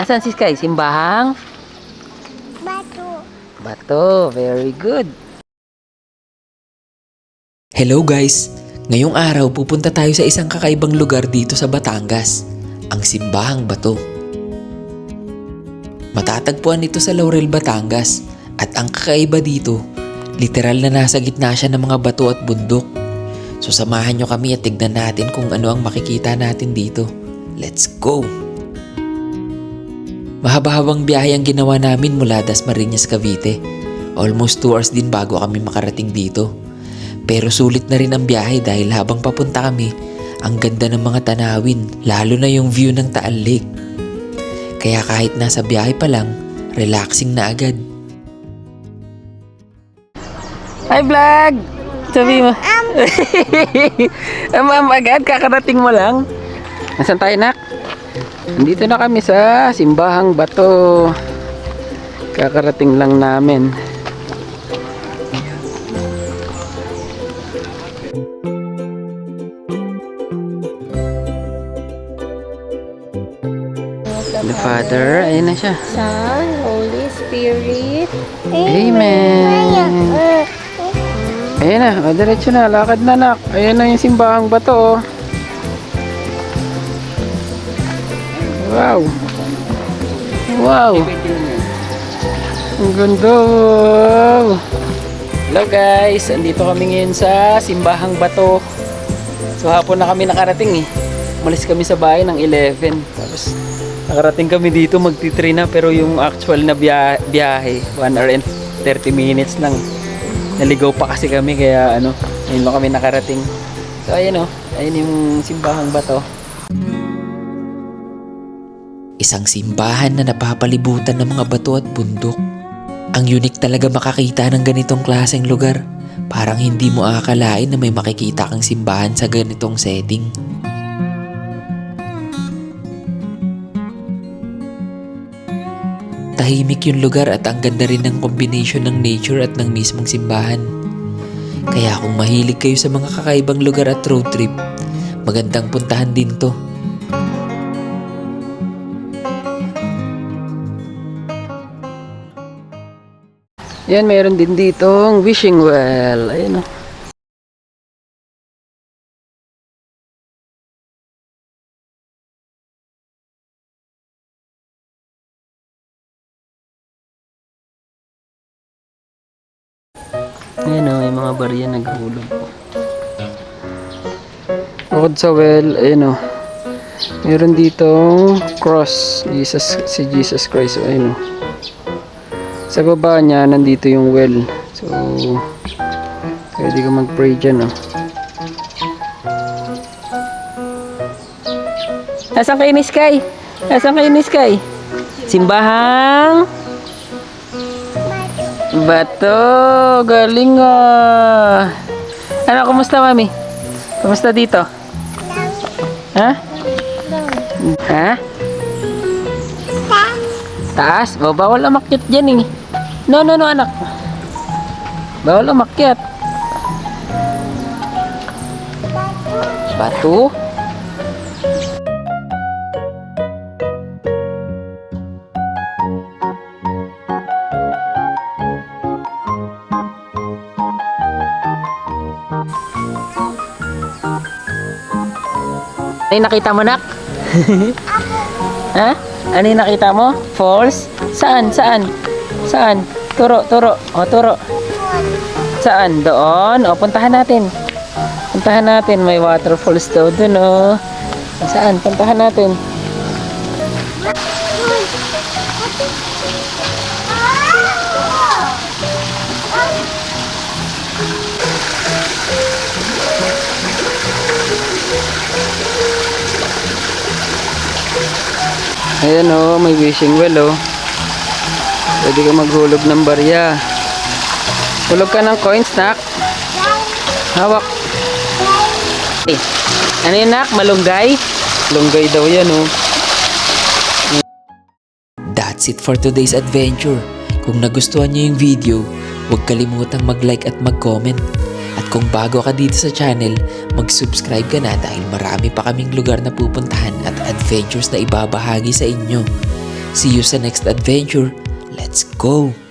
Asan si Sky? Simbahang? Bato. Bato. Very good. Hello guys! Ngayong araw pupunta tayo sa isang kakaibang lugar dito sa Batangas, ang Simbahang Bato. Matatagpuan ito sa Laurel, Batangas at ang kakaiba dito, literal na nasa gitna siya ng mga bato at bundok. So samahan nyo kami at tignan natin kung ano ang makikita natin dito. Let's go! Mahaba-habang biyahe ang ginawa namin mula Dasmariñas, Cavite. Almost 2 hours din bago kami makarating dito. Pero sulit na rin ang biyahe dahil habang papunta kami, ang ganda ng mga tanawin, lalo na yung view ng Taal Lake. Kaya kahit nasa biyahe pa lang, relaxing na agad. Hi vlog! Sabi mo. Agad, kakarating mo lang. Nasaan tayo, nak? Nandito na kami sa Simbahang Bato. Kakarating lang namin. The Father, ayun na siya. Son, Holy Spirit. Amen. Ayun na, o diretso na, lakad na nak. Ayun na yung Simbahang Bato. Wow. Wow. Ang ganda. Hello guys, andito kami ngayon sa Simbahang Bato. So hapon na kami nakarating eh. Umalis kami sa bahay ng 11. Tapos nakarating kami dito magti-3 na, pero yung actual na biyahe 1 hour and 30 minutes lang. Naligaw pa kasi kami kaya ayun lang kami nakarating. So ayun ayun yung Simbahang Bato. Isang simbahan na napapalibutan ng mga bato at bundok. Ang unique talaga makakita ng ganitong klaseng lugar. Parang hindi mo akalain na may makikita kang simbahan sa ganitong setting. Tahimik yung lugar at ang ganda rin ng combination ng nature at ng mismong simbahan. Kaya kung mahilig kayo sa mga kakaibang lugar at road trip, magandang puntahan din to. Yan, mayroon din ditong wishing well. Ayun o. Ayun o, may mga barya naghulog. Bukod sa well, ayun o. Mayroon ditong cross, si Jesus Christ. Ayun o. Sa baba niya, nandito yung well. So, pwede ka mag-pray dyan, Nasaan kayo ni Sky? Nasaan kayo ni Sky? Simbahang Bato. Galing Ano, kumusta mami? Kumusta dito? Ha? Ha? Taas? O, bawal umakyat dyan eh. No, anak. Bawal umakyat. Bato? Ano yung nakita mo, nak? Ha? Ano yung nakita mo? Falls? Saan? Turo. O, turo. Saan? Doon? O, puntahan natin. May waterfalls daw dun, o. Saan? Puntahan natin. Ayan may wishing well Pwede ka maghulog ng barya. Hulog ka ng coins, nak. Hawak. Ano yun, nak? Malunggay? Malunggay daw yan, That's it for today's adventure. Kung nagustuhan niyo yung video, huwag kalimutang mag-like at mag-comment. At kung bago ka dito sa channel, mag-subscribe ka na dahil marami pa kaming lugar na pupuntahan at adventures na ibabahagi sa inyo. See you sa next adventure. Let's go!